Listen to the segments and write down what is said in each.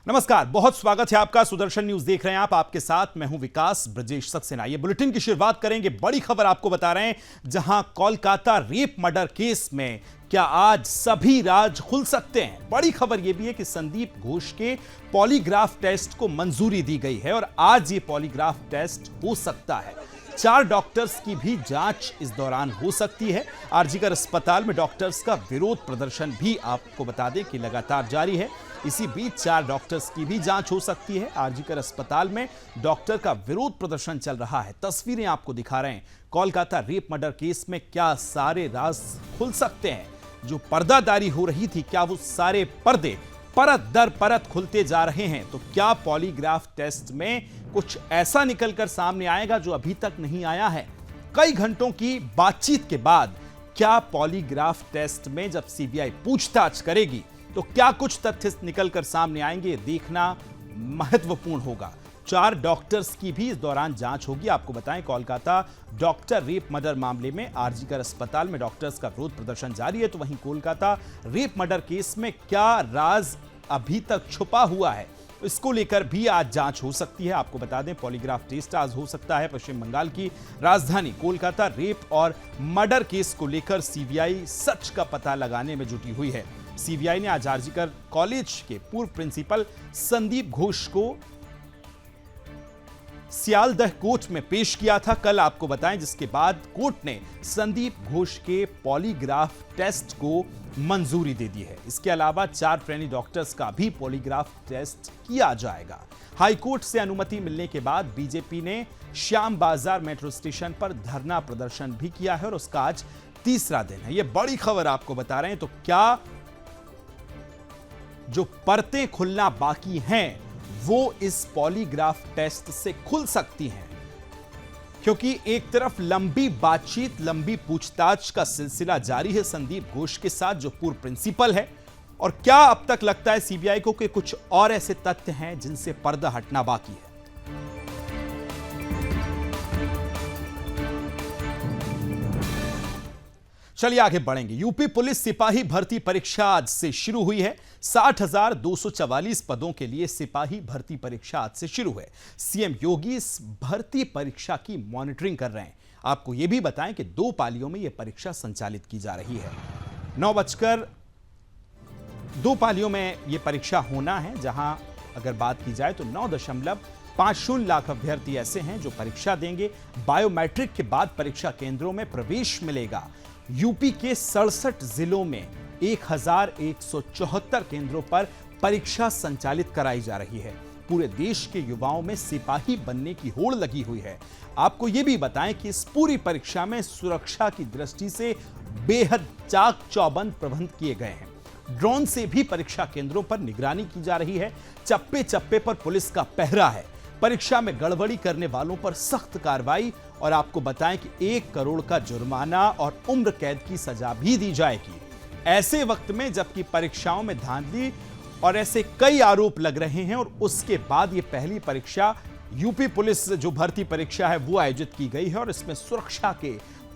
नमस्कार, बहुत स्वागत है आपका। सुदर्शन न्यूज देख रहे हैं आप। आपके साथ मैं हूं विकास ब्रजेश सक्सेना। ये बुलेटिन की शुरुआत करेंगे बड़ी खबर आपको बता रहे हैं, जहां कोलकाता रेप मर्डर केस में क्या आज सभी राज खुल सकते हैं। बड़ी खबर यह भी है कि संदीप घोष के पॉलीग्राफ टेस्ट को मंजूरी दी गई है और आज ये पॉलीग्राफ टेस्ट हो सकता है। 4 डॉक्टर्स की भी जांच इस दौरान हो सकती है। आरजीकर अस्पताल में डॉक्टर्स का विरोध प्रदर्शन भी आपको बता दें कि लगातार जारी है। इसी बीच 4 डॉक्टर्स की भी जांच हो सकती है। आरजीकर अस्पताल में डॉक्टर का विरोध प्रदर्शन चल रहा है। तस्वीरें आपको दिखा रहे हैं। कोलकाता रेप मर्डर केस में क्या सारे राज खुल सकते हैं? जो पर्दादारी हो रही थी, क्या वो सारे पर्दे परत दर परत खुलते जा रहे हैं? तो क्या पॉलीग्राफ टेस्ट में कुछ ऐसा निकलकर सामने आएगा जो अभी तक नहीं आया है? कई घंटों की बातचीत के बाद क्या पॉलीग्राफ टेस्ट में जब सीबीआई पूछताछ करेगी तो क्या कुछ तथ्य निकलकर सामने आएंगे, देखना महत्वपूर्ण होगा। 4 डॉक्टर्स की भी इस दौरान जांच होगी। आपको बताएं, कोलकाता डॉक्टर रेप मर्डर मामले में आरजीकर अस्पताल में डॉक्टर्स का विरोध प्रदर्शन जारी है। तो वहीं कोलकाता रेप मर्डर केस में क्या राज अभी तक छुपा हुआ है, इसको लेकर भी आज जांच हो सकती है। आपको बता दें, पॉलीग्राफ टेस्ट आज हो सकता है। पश्चिम बंगाल की राजधानी कोलकाता रेप और मर्डर केस को लेकर सीबीआई सच का पता लगाने में जुटी हुई है। सीबीआई ने आज आरजीकर कॉलेज के पूर्व प्रिंसिपल संदीप घोष को सियालदह कोर्ट में पेश किया था कल, आपको बताएं, जिसके बाद कोर्ट ने संदीप घोष के पॉलीग्राफ टेस्ट को मंजूरी दे दी है। इसके अलावा 4 ट्रेनी डॉक्टर्स का भी पॉलीग्राफ टेस्ट किया जाएगा। हाईकोर्ट से अनुमति मिलने के बाद बीजेपी ने श्याम बाजार मेट्रो स्टेशन पर धरना प्रदर्शन भी किया है और उसका आज तीसरा दिन है। यह बड़ी खबर आपको बता रहे हैं। तो क्या जो परतें खुलना बाकी हैं वो इस पॉलीग्राफ टेस्ट से खुल सकती हैं? क्योंकि एक तरफ लंबी बातचीत, लंबी पूछताछ का सिलसिला जारी है संदीप घोष के साथ, जो पूर्व प्रिंसिपल है, और क्या अब तक लगता है सीबीआई को कि कुछ और ऐसे तथ्य हैं जिनसे पर्दा हटना बाकी है। चलिए आगे बढ़ेंगे। यूपी पुलिस सिपाही भर्ती परीक्षा आज से शुरू हुई है। 60,244 पदों के लिए सिपाही भर्ती परीक्षा आज से शुरू है। सीएम योगी इस भर्ती परीक्षा की मॉनिटरिंग कर रहे हैं। आपको यह भी बताएं कि 2 पालियों में यह परीक्षा संचालित की जा रही है। 2 पालियों में यह परीक्षा होना है, जहां अगर बात की जाए तो 9.50 लाख अभ्यर्थी ऐसे हैं जो परीक्षा देंगे। बायोमेट्रिक के बाद परीक्षा केंद्रों में प्रवेश मिलेगा। यूपी के 67 जिलों में 1174 केंद्रों पर परीक्षा संचालित कराई जा रही है। पूरे देश के युवाओं में सिपाही बनने की होड़ लगी हुई है। आपको यह भी बताएं कि इस पूरी परीक्षा में सुरक्षा की दृष्टि से बेहद चाक चौबंद प्रबंध किए गए हैं। ड्रोन से भी परीक्षा केंद्रों पर निगरानी की जा रही है। चप्पे चप्पे पर पुलिस का पहरा है। परीक्षा में गड़बड़ी करने वालों पर सख्त कार्रवाई, और आपको बताएं कि 1 करोड़ का जुर्माना और उम्र कैद की सजा भी दी जाएगी। ऐसे वक्त में जबकि परीक्षाओं में धांधली और ऐसे कई आरोप लग रहे हैं, और उसके बाद ये पहली परीक्षा यूपी पुलिस जो भर्ती परीक्षा है वो आयोजित की गई है और इसमें सुरक्षा के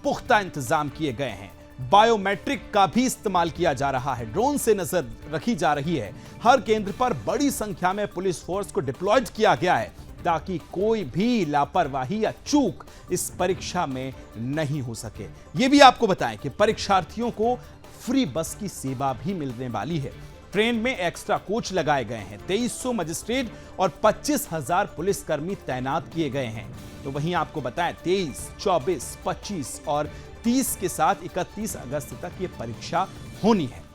पुख्ता इंतजाम किए गए हैं। बायोमेट्रिक का भी इस्तेमाल किया जा रहा है। ड्रोन से नजर रखी जा रही है। हर केंद्र पर बड़ी संख्या में पुलिस फोर्स को डिप्लॉयड किया गया है ताकि कोई भी लापरवाही या चूक इस परीक्षा में नहीं हो सके। यह भी आपको बताएं कि परीक्षार्थियों को फ्री बस की सेवा भी मिलने वाली है। ट्रेन में एक्स्ट्रा कोच लगाए गए हैं। 2300 मजिस्ट्रेट और 25,000 पुलिसकर्मी तैनात किए गए हैं। तो वहीं आपको बताएं 23, 24, 25 और 30 के साथ 31 अगस्त तक यह परीक्षा होनी है।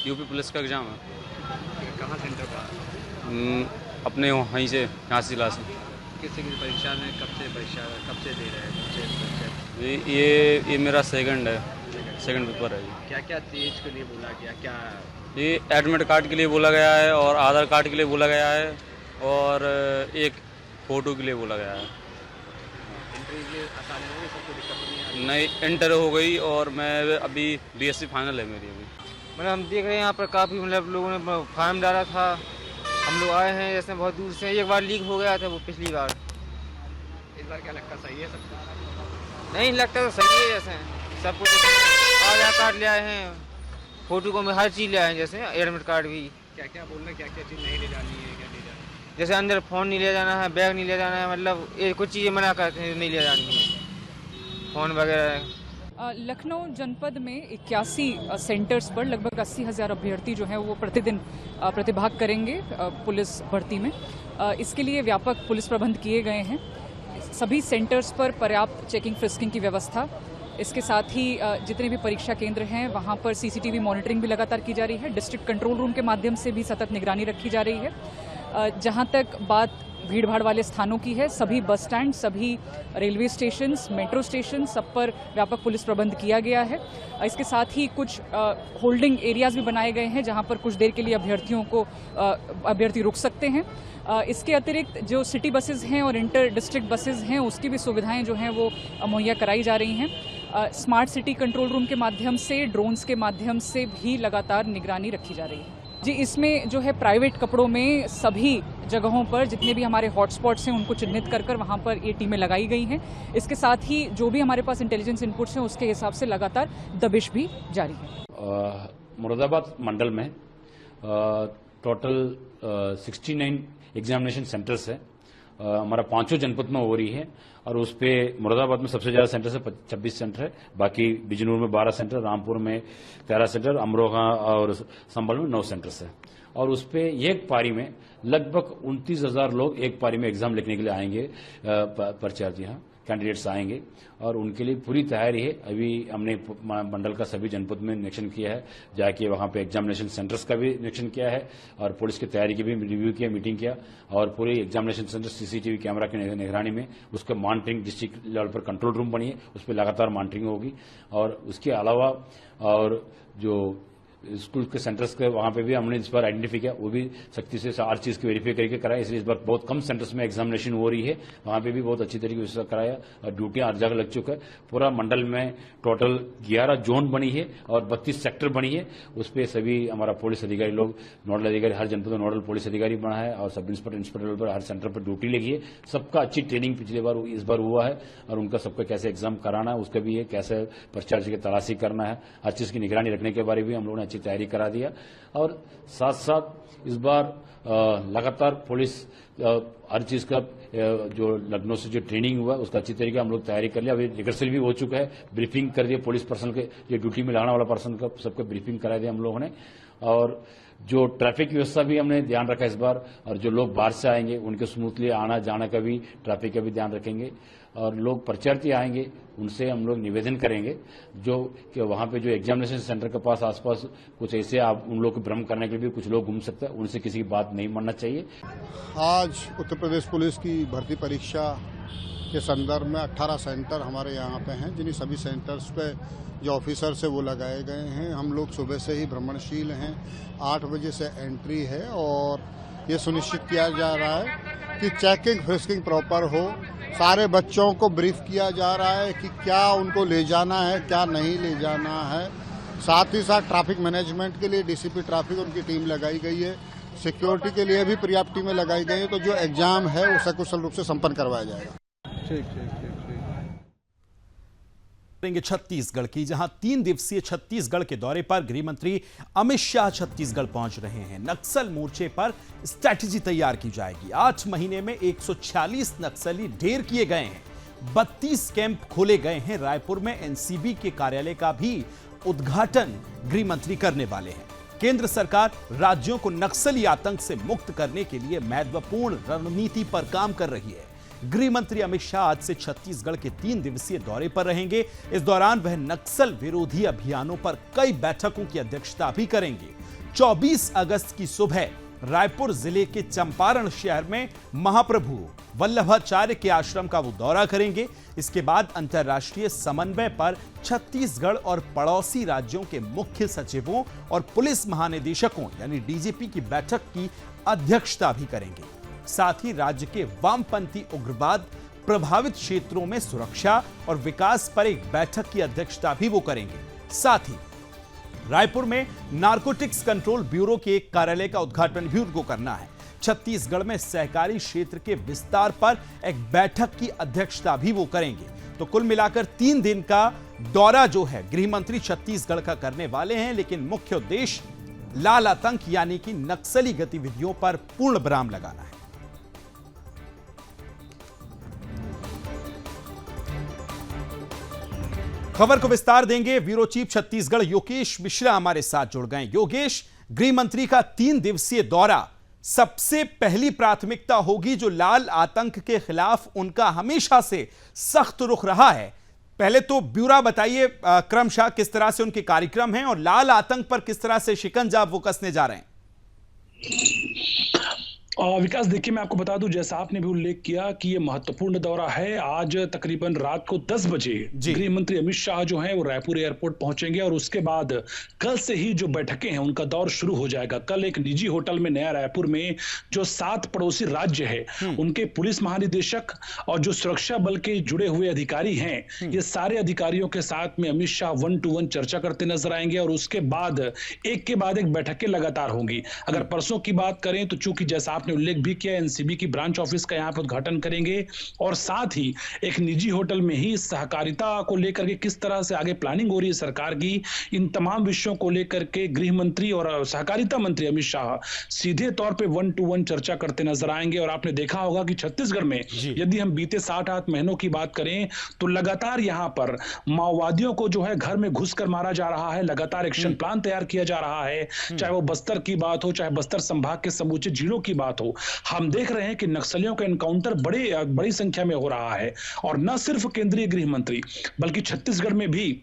यूपी पुलिस का एग्जाम है। कहाँ सेंटर पर? अपने वहीं से, यहाँ से जिला से। किस की परीक्षा में कब से दे रहे हैं? ये मेरा सेकंड पेपर है। क्या क्या चीज़ के लिए बोला गया? क्या ये एडमिट कार्ड के लिए बोला गया है और आधार कार्ड के लिए बोला गया है और एक फ़ोटो के लिए बोला गया है। एंट्री के आसानी होगी, सबको दिक्कत नहीं, इंटर हो गई और मैं अभी बीएससी फाइनल है मेरी अभी। मतलब हम देख रहे हैं यहाँ पर काफ़ी मतलब लोगों ने फॉर्म डाला था। हम लोग आए हैं जैसे बहुत दूर से। एक बार लीक हो गया था वो पिछली बार। इस बार क्या लगता सही है सब? नहीं लगता तो सही है, जैसे सब कुछ आधार कार्ड ले आए हैं, फोटो को में हर चीज़ ले आए हैं, जैसे एडमिट कार्ड भी। क्या क्या बोलना, क्या क्या चीज़ नहीं ले जानी है, क्या ले जानी है? जैसे अंदर फ़ोन नहीं ले जाना है, बैग नहीं ले जाना है, मतलब ये कुछ चीज़ें मना करते हैं नहीं ले जानी है, फ़ोन वगैरह। लखनऊ जनपद में 81 सेंटर्स पर लगभग 80,000 अभ्यर्थी जो हैं वो प्रतिदिन प्रतिभाग करेंगे पुलिस भर्ती में। इसके लिए व्यापक पुलिस प्रबंध किए गए हैं। सभी सेंटर्स पर पर्याप्त चेकिंग फ्रिस्किंग की व्यवस्था, इसके साथ ही जितने भी परीक्षा केंद्र हैं वहाँ पर सीसीटीवी मॉनिटरिंग भी लगातार की जा रही है। डिस्ट्रिक्ट कंट्रोल रूम के माध्यम से भी सतत निगरानी रखी जा रही है। जहाँ तक बात भीड़भाड़ वाले स्थानों की है, सभी बस स्टैंड, सभी रेलवे स्टेशन, मेट्रो स्टेशन, सब पर व्यापक पुलिस प्रबंध किया गया है। इसके साथ ही कुछ होल्डिंग एरियाज भी बनाए गए हैं जहां पर कुछ देर के लिए अभ्यर्थी रुक सकते हैं। इसके अतिरिक्त जो सिटी बसेज हैं और इंटर डिस्ट्रिक्ट बसेज हैं उसकी भी सुविधाएं जो हैं वो मुहैया कराई जा रही हैं। स्मार्ट सिटी कंट्रोल रूम के माध्यम से, ड्रोन्स के माध्यम से भी लगातार निगरानी रखी जा रही है। जी, इसमें जो है प्राइवेट कपड़ों में सभी जगहों पर जितने भी हमारे हॉटस्पॉट्स हैं उनको चिन्हित कर वहाँ पर ये टीमें लगाई गई हैं। इसके साथ ही जो भी हमारे पास इंटेलिजेंस इनपुट्स हैं उसके हिसाब से लगातार दबिश भी जारी है। मुरादाबाद मंडल में टोटल 69 एग्जामिनेशन सेंटर्स है। हमारा 5 जनपद में हो रही है और उस पे मुरादाबाद में सबसे ज्यादा सेंटर है, 26 सेंटर है। बाकी बिजनौर में 12 सेंटर, रामपुर में 13 सेंटर, अमरोहा और संभल में 9 सेंटर्स है। और उस पे एक पारी में लगभग 29,000 लोग एक पारी में एग्जाम लिखने के लिए आएंगे, परीक्षार्थी यहाँ कैंडिडेट्स आएंगे और उनके लिए पूरी तैयारी है। अभी हमने मंडल का सभी जनपद में निरीक्षण किया है, जाके वहां पे एग्जामिनेशन सेंटर्स का भी निरीक्षण किया है और पुलिस की तैयारी की भी रिव्यू किया, मीटिंग किया और पूरे एग्जामिनेशन सेंटर सीसीटीवी कैमरा की निगरानी में उसका मॉनिटरिंग डिस्ट्रिक्ट लेवल पर कंट्रोल रूम बनी है, उस पर लगातार मॉनिटरिंग होगी। और उसके अलावा और जो स्कूल के सेंटर्स के वहां पे भी हमने इस बार आइडेंटिफाई किया, वो भी सख्ती से हर चीज की वेरीफाई करके कराया। इसलिए इस बार बहुत कम सेंटर्स में एग्जामिनेशन हो रही है, वहां पे भी बहुत अच्छी तरीके से कराया और ड्यूटियां हर जगह लग चुका है। पूरा मंडल में टोटल 11 जोन बनी है और 32 सेक्टर बनी है। उस पर सभी हमारा पुलिस अधिकारी लोग, नोडल अधिकारी, हर जनपद में नोडल पुलिस अधिकारी बना है और सब इंस्पेक्टर पर हर सेंटर पर ड्यूटी लगी है। सबका अच्छी ट्रेनिंग पिछले बार इस बार हुआ है और उनका सबका कैसे एग्जाम कराना है उसका भी है, कैसे परीक्षार्थी की तलाशी करना है, हर चीज की निगरानी रखने के बारे में भी हम लोगों ने अच्छी तैयारी करा दिया। और साथ साथ इस बार लगातार पुलिस हर चीज का जो लखनऊ से जो ट्रेनिंग हुआ उसका अच्छी तरीके हम लोग तैयारी कर लिया। अभी रिहर्सल भी हो चुका है, ब्रीफिंग कर दिया पुलिस पर्सन के, जो ड्यूटी में लगाने वाला पर्सन का सबका ब्रीफिंग करा दिया हम लोगों ने। और जो ट्रैफिक व्यवस्था भी हमने ध्यान रखा इस बार और जो लोग बाहर से आएंगे उनके स्मूथली आना जाना का भी, ट्रैफिक का भी ध्यान रखेंगे। और लोग परीक्षार्थी आएंगे उनसे हम लोग निवेदन करेंगे जो कि वहां पे जो एग्जामिनेशन सेंटर के पास आसपास कुछ ऐसे आप उन लोग को भ्रम करने के लिए भी कुछ लोग घूम सकते हैं, उनसे किसी की बात नहीं मानना चाहिए। आज उत्तर प्रदेश पुलिस की भर्ती परीक्षा के संदर्भ में 18 सेंटर हमारे यहाँ पे हैं, जिन्हीं सभी सेंटर्स पे जो ऑफिसर्स है वो लगाए गए हैं। हम लोग सुबह से ही भ्रमणशील हैं, 8 बजे से एंट्री है और ये सुनिश्चित किया जा रहा है कि चेकिंग फ्रिस्किंग प्रॉपर हो। सारे बच्चों को ब्रीफ किया जा रहा है कि क्या उनको ले जाना है, क्या नहीं ले जाना है। साथ ही साथ ट्रैफिक मैनेजमेंट के लिए डीसीपी ट्रैफिक उनकी टीम लगाई गई है, सिक्योरिटी के लिए भी पर्याप्त टीमें लगाई गई हैं। तो जो एग्जाम है वो सकुशल रूप से संपन्न करवाया जाएगा। छत्तीसगढ़ की, जहां 3 दिवसीय छत्तीसगढ़ के दौरे पर गृह मंत्री अमित शाह छत्तीसगढ़ पहुंच रहे हैं। नक्सल मोर्चे पर स्ट्रैटेजी तैयार की जाएगी। 8 महीने में 146 नक्सली ढेर किए गए हैं, 32 कैंप खोले गए हैं। रायपुर में एनसीबी के कार्यालय का भी उद्घाटन गृह मंत्री करने वाले हैं। केंद्र सरकार राज्यों को नक्सली आतंक से मुक्त करने के लिए महत्वपूर्ण रणनीति पर काम कर रही है। गृह मंत्री अमित शाह आज से छत्तीसगढ़ के 3 दिवसीय दौरे पर रहेंगे। इस दौरान वह नक्सल विरोधी अभियानों पर कई बैठकों की अध्यक्षता भी करेंगे। 24 अगस्त की सुबह रायपुर जिले के चंपारण शहर में महाप्रभु वल्लभाचार्य के आश्रम का वो दौरा करेंगे। इसके बाद अंतर्राष्ट्रीय समन्वय पर छत्तीसगढ़ और पड़ोसी राज्यों के मुख्य सचिवों और पुलिस महानिदेशकों यानी डीजीपी की बैठक की अध्यक्षता भी करेंगे। साथ ही राज्य के वामपंथी उग्रवाद प्रभावित क्षेत्रों में सुरक्षा और विकास पर एक बैठक की अध्यक्षता भी वो करेंगे। साथ ही रायपुर में नारकोटिक्स कंट्रोल ब्यूरो के एक कार्यालय का उद्घाटन भी उनको करना है। छत्तीसगढ़ में सहकारी क्षेत्र के विस्तार पर एक बैठक की अध्यक्षता भी वो करेंगे। तो कुल मिलाकर 3 दिन का दौरा जो है गृह मंत्री छत्तीसगढ़ का करने वाले हैं, लेकिन मुख्य उद्देश्य लाल आतंक यानी कि नक्सली गतिविधियों पर पूर्ण विराम लगाना है। खबर को विस्तार देंगे। ब्यूरो चीफ छत्तीसगढ़ योगेश मिश्रा हमारे साथ जुड़ गए। योगेश, गृह मंत्री का 3 दिवसीय दौरा, सबसे पहली प्राथमिकता होगी जो लाल आतंक के खिलाफ उनका हमेशा से सख्त रुख रहा है। पहले तो ब्यूरा बताइए क्रमशः किस तरह से उनके कार्यक्रम हैं और लाल आतंक पर किस तरह से शिकंजा वो कसने जा रहे हैं। विकास, देखिए मैं आपको बता दूं, जैसा आपने भी उल्लेख किया कि ये महत्वपूर्ण दौरा है। आज तकरीबन रात को 10 बजे गृह मंत्री अमित शाह जो हैं वो रायपुर एयरपोर्ट पहुंचेंगे और उसके बाद कल से ही जो बैठकें हैं उनका दौर शुरू हो जाएगा। कल एक निजी होटल में नया रायपुर में जो 7 पड़ोसी राज्य है उनके पुलिस महानिदेशक और जो सुरक्षा बल के जुड़े हुए अधिकारी हैं, ये सारे अधिकारियों के साथ में अमित शाह 1-to-1 चर्चा करते नजर आएंगे और उसके बाद एक के बाद एक बैठकें लगातार होंगी। अगर परसों की बात करें तो चूंकि जैसा आपने उल्लेख भी किया, एनसीबी की ब्रांच ऑफिस का यहां पर उद्घाटन करेंगे और साथ ही एक निजी होटल में ही सहकारिता को लेकर के किस तरह से आगे प्लानिंग हो रही है सरकार की, इन तमाम विषयों को लेकर के गृह मंत्री और सहकारिता मंत्री अमित शाह सीधे तौर पे 1-to-1 चर्चा करते नजर आएंगे। और आपने देखा होगा कि छत्तीसगढ़ में यदि हम बीते 7-8 महीनों की बात करें तो लगातार यहां पर माओवादियों को जो है घर में घुसकर मारा जा रहा है, लगातार एक्शन प्लान तैयार किया जा रहा है, चाहे वो बस्तर की बात हो, चाहे बस्तर संभाग के समूचे जिलों की बात हो। हम देख रहे हैं कि नक्सलियों का एनकाउंटर बड़ी संख्या में हो रहा है और न सिर्फ केंद्रीय गृह मंत्री बल्कि छत्तीसगढ़ में भी,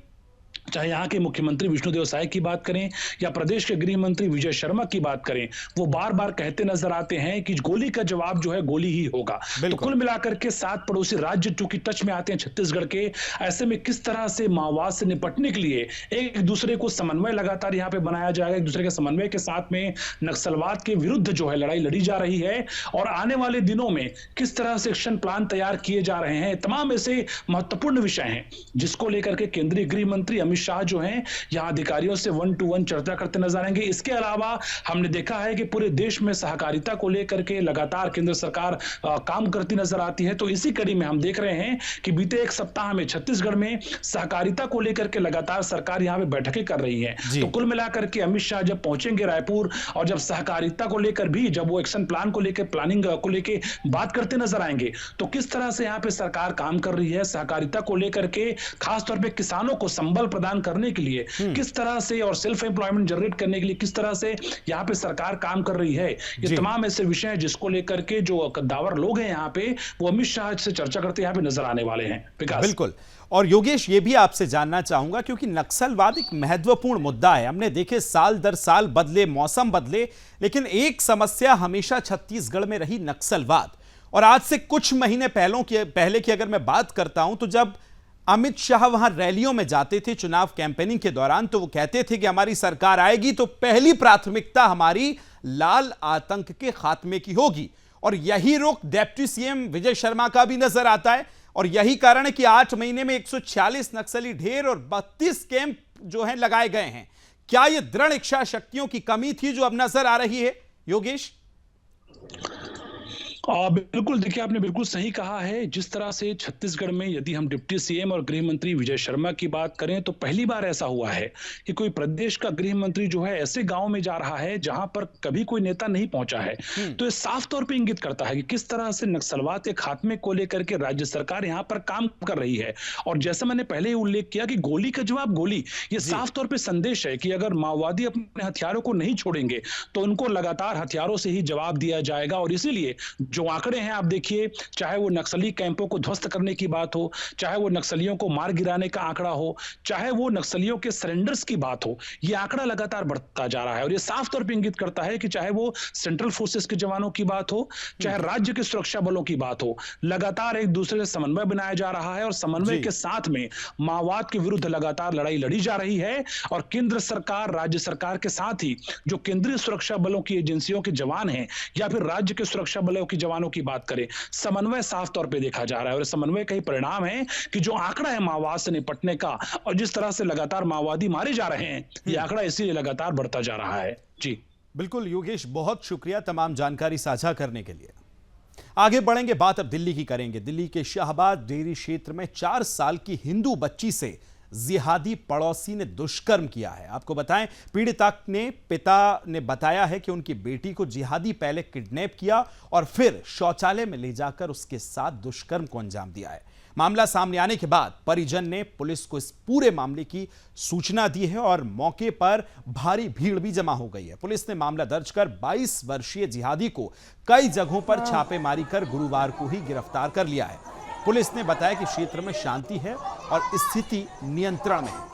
चाहे यहाँ के मुख्यमंत्री विष्णुदेव साय की बात करें या प्रदेश के गृह मंत्री विजय शर्मा की बात करें, वो बार बार कहते नजर आते हैं कि गोली का जवाब जो है गोली ही होगा। तो कुल मिलाकर के 7 पड़ोसी राज्य चूंकि टच में आते हैं छत्तीसगढ़ के, ऐसे में किस तरह से माओवाद से निपटने के लिए एक दूसरे को समन्वय लगातार यहाँ पे बनाया जाएगा, एक दूसरे के समन्वय के साथ में नक्सलवाद के विरुद्ध जो है लड़ाई लड़ी जा रही है और आने वाले दिनों में किस तरह से एक्शन प्लान तैयार किए जा रहे हैं, तमाम ऐसे महत्वपूर्ण विषय हैं जिसको लेकर के केंद्रीय गृह मंत्री अमित शाह जो हैं यहां अधिकारियों से 1-to-1 चर्चा करते नजर आएंगे। इसके अलावा हमने देखा है कि पूरे देश में सहकारिता को लेकर के लगातार केंद्र सरकार काम करती नजर आती है। तो इसी कड़ी में हम देख रहे हैं कि बीते एक सप्ताह में छत्तीसगढ़ में सहकारिता को लेकर के लगातार सरकार यहां पे बैठकें कर रही है। तो कुल मिलाकर के अमित शाह जब पहुंचेंगे रायपुर और जब सहकारिता को लेकर भी जब वो एक्शन प्लान को लेकर प्लानिंग को लेकर बात करते नजर आएंगे तो किस तरह से यहां पे सरकार काम कर रही है, सहकारिता को लेकर के खासतौर पर किसानों को संबल प्रदान करने के लिए किस तरह से और सेल्फ एम्प्लॉयमेंट जनरेट करने के लिए किस तरह से यहां पे सरकार काम कर रही है, ये तमाम ऐसे विषय हैं जिसको लेकर के जो कद्दावर लोग हैं यहां पे वो अमित शाह से चर्चा करते यहां पे नजर आने वाले हैं। बिल्कुल। और योगेश, ये भी आपसे जानना चाहूंगा क्योंकि नक्सलवाद एक महत्वपूर्ण मुद्दा है। हमने देखे साल दर साल बदले, मौसम बदले, लेकिन एक समस्या हमेशा छत्तीसगढ़ में रही, नक्सलवाद। और आज से कुछ महीने पहले की अगर मैं बात करता हूं तो जब अमित शाह वहां रैलियों में जाते थे चुनाव कैंपेनिंग के दौरान तो वो कहते थे कि हमारी सरकार आएगी तो पहली प्राथमिकता हमारी लाल आतंक के खात्मे की होगी। और यही रुख डिप्टी सीएम विजय शर्मा का भी नजर आता है और यही कारण है कि 8 महीने में 146 नक्सली ढेर और 32 कैंप जो हैं लगाए गए हैं। क्या यह दृढ़ इच्छा शक्तियों की कमी थी जो अब नजर आ रही है योगेश? बिल्कुल, देखिए आपने बिल्कुल सही कहा है। जिस तरह से छत्तीसगढ़ में यदि हम डिप्टी सीएम और गृह मंत्री विजय शर्मा की बात करें तो पहली बार ऐसा हुआ है कि कोई प्रदेश का गृह मंत्री जो है ऐसे गांव में जा रहा है जहां पर कभी कोई नेता नहीं पहुंचा है। तो ये साफ तौर पे इंगित करता है कि किस तरह से नक्सलवाद के खात्मे को लेकर के राज्य सरकार यहां पर काम कर रही है। और जैसा मैंने पहले ही उल्लेख किया कि गोली का जवाब गोली, ये साफ तौर पर संदेश है कि अगर माओवादी अपने हथियारों को नहीं छोड़ेंगे तो उनको लगातार हथियारों से ही जवाब दिया जाएगा। और इसीलिए जो आंकड़े हैं आप देखिए, चाहे वो नक्सली कैंपों को ध्वस्त करने की बात हो, चाहे वो नक्सलियों को मार गिराने का आंकड़ा हो, चाहे वो नक्सलियों के सरेंडर्स की बात हो, ये आंकड़ा लगातार बढ़ता जा रहा है। और ये साफ तौर पर इंगित करता है कि चाहे वो सेंट्रल फोर्सेस के जवानों की बात हो, चाहे राज्य के सुरक्षा बलों की बात हो, लगातार एक दूसरे से समन्वय बनाया जा रहा है और समन्वय के साथ में माओवाद के विरुद्ध लगातार लड़ाई लड़ी जा रही है। और केंद्र सरकार, राज्य सरकार के साथ ही जो केंद्रीय सुरक्षा बलों की एजेंसियों के जवान हैं या फिर राज्य के सुरक्षा बलों के जवानों की बात करें, समन्वय साफ तौर पे देखा जा रहा है। और समन्वय का ही परिणाम है कि जो आंकड़ा है माओवाद से निपटने का और जिस तरह से लगातार माओवादी मारे जा रहे हैं, ये आंकड़ा इसीलिए लगातार बढ़ता जा रहा है। जी बिल्कुल योगेश, बहुत शुक्रिया तमाम जानकारी साझा करने के लिए। आगे बढ़ेंगे, बात अब दिल्ली की करेंगे। दिल्ली के शाहबाद डेयरी क्षेत्र में 4 साल की हिंदू बच्ची से जिहादी पड़ोसी ने दुष्कर्म किया है। आपको बताएं, पीड़िता ने पिता ने बताया है कि उनकी बेटी को जिहादी पहले किडनैप किया और फिर शौचालय में ले जाकर उसके साथ दुष्कर्म को अंजाम दिया है। मामला सामने आने के बाद परिजन ने पुलिस को इस पूरे मामले की सूचना दी है और मौके पर भारी भीड़ भी जमा हो गई है। पुलिस ने मामला दर्ज कर 22 वर्षीय जिहादी को कई जगहों पर छापेमारी कर गुरुवार को ही गिरफ्तार कर लिया है। पुलिस ने बताया कि क्षेत्र में शांति है और स्थिति नियंत्रण में है।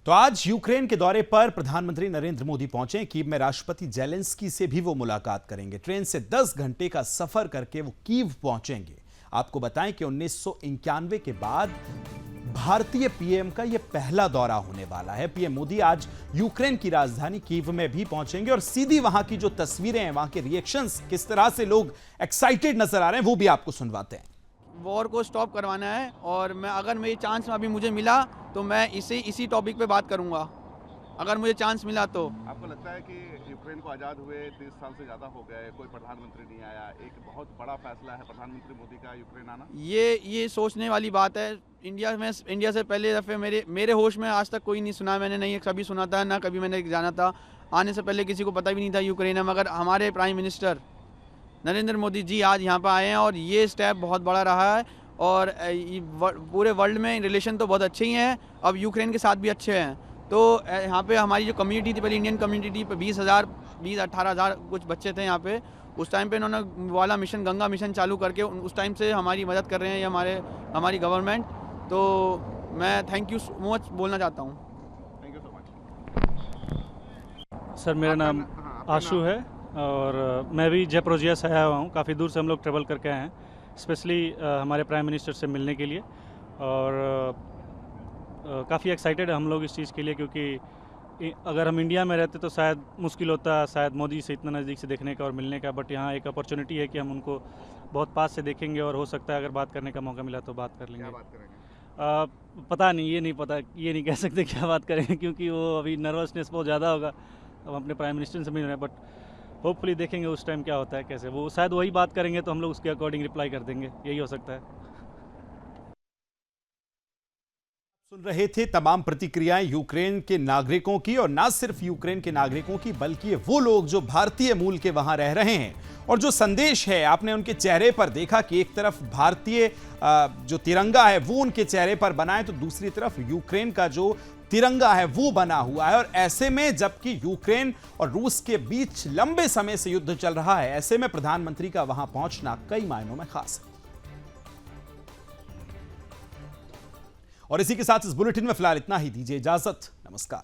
तो आज यूक्रेन के दौरे पर प्रधानमंत्री नरेंद्र मोदी पहुंचे। कीव में राष्ट्रपति जेलेंस्की से भी वो मुलाकात करेंगे। ट्रेन से 10 घंटे का सफर करके वो कीव पहुंचेंगे। आपको बताएं कि 1991 के बाद भारतीय पीएम का यह पहला दौरा होने वाला है। पीएम मोदी आज यूक्रेन की राजधानी कीव में भी पहुंचेंगे और सीधी वहां की जो तस्वीरें हैं, वहां के रिएक्शंस, किस तरह से लोग एक्साइटेड नजर आ रहे हैं, वो भी आपको सुनवाते हैं। वॉर को स्टॉप करवाना है और अगर मेरी चांस अभी मुझे मिला तो मैं इसी टॉपिक पे बात करूंगा, अगर मुझे चांस मिला तो। आपको लगता है कि यूक्रेन को आज़ाद हुए 30 साल से ज़्यादा हो गए, कोई प्रधानमंत्री नहीं आया, एक बहुत बड़ा फैसला है प्रधानमंत्री मोदी का यूक्रेन आना? ये सोचने वाली बात है। इंडिया से पहले दफ़े मेरे होश में आज तक कोई नहीं सुना, मैंने नहीं कभी सुना था, ना कभी मैंने जाना था। आने से पहले किसी को पता भी नहीं था यूक्रेन है, मगर हमारे प्राइम मिनिस्टर नरेंद्र मोदी जी आज यहाँ पर आए हैं और ये स्टेप बहुत बड़ा रहा है। और पूरे वर्ल्ड में रिलेशन तो बहुत अच्छे ही हैं, अब यूक्रेन के साथ भी अच्छे हैं। तो यहाँ पे हमारी जो कम्युनिटी थी, पहले इंडियन कम्युनिटी पे 18,000 कुछ बच्चे थे यहाँ पे। उस टाइम पे इन्होंने वाला मिशन, गंगा मिशन चालू करके उस टाइम से हमारी मदद कर रहे हैं ये हमारी गवर्नमेंट। तो मैं थैंक यू सो मच बोलना चाहता हूँ। Thank you so much. Sir मेरा नाम आशु है और मैं भी जयपुर से आया हुआ हूँ। काफ़ी दूर से हम लोग ट्रेवल करके आए हैं, स्पेशली हमारे प्राइम मिनिस्टर से मिलने के लिए। और काफ़ी एक्साइटेड है हम लोग इस चीज़ के लिए, क्योंकि अगर हम इंडिया में रहते तो शायद मुश्किल होता शायद मोदी से इतना नज़दीक से देखने का और मिलने का, बट यहाँ एक अपॉर्चुनिटी है कि हम उनको बहुत पास से देखेंगे और हो सकता है अगर बात करने का मौका मिला तो बात कर लेंगे। क्या बात करेंगे? पता नहीं, ये नहीं कह सकते क्या बात करेंगे, क्योंकि वो अभी नर्वसनेस बहुत ज़्यादा होगा। हम अपने प्राइम मिनिस्टर से मिल रहे हैं, बट होपफुली देखेंगे उस टाइम क्या होता है, कैसे वो शायद वही बात करेंगे तो हम लोग उसके अकॉर्डिंग रिप्लाई कर देंगे, यही हो सकता है। सुन रहे थे तमाम प्रतिक्रियाएं यूक्रेन के नागरिकों की, और ना सिर्फ यूक्रेन के नागरिकों की बल्कि वो लोग जो भारतीय मूल के वहां रह रहे हैं। और जो संदेश है आपने उनके चेहरे पर देखा कि एक तरफ भारतीय जो तिरंगा है वो उनके चेहरे पर बना है, तो दूसरी तरफ यूक्रेन का जो तिरंगा है वो बना हुआ है। और ऐसे में जबकि यूक्रेन और रूस के बीच लंबे समय से युद्ध चल रहा है, ऐसे में प्रधानमंत्री का वहां पहुंचना कई मायनों में खास है। और इसी के साथ इस बुलेटिन में फिलहाल इतना ही। दीजिए इजाजत, नमस्कार।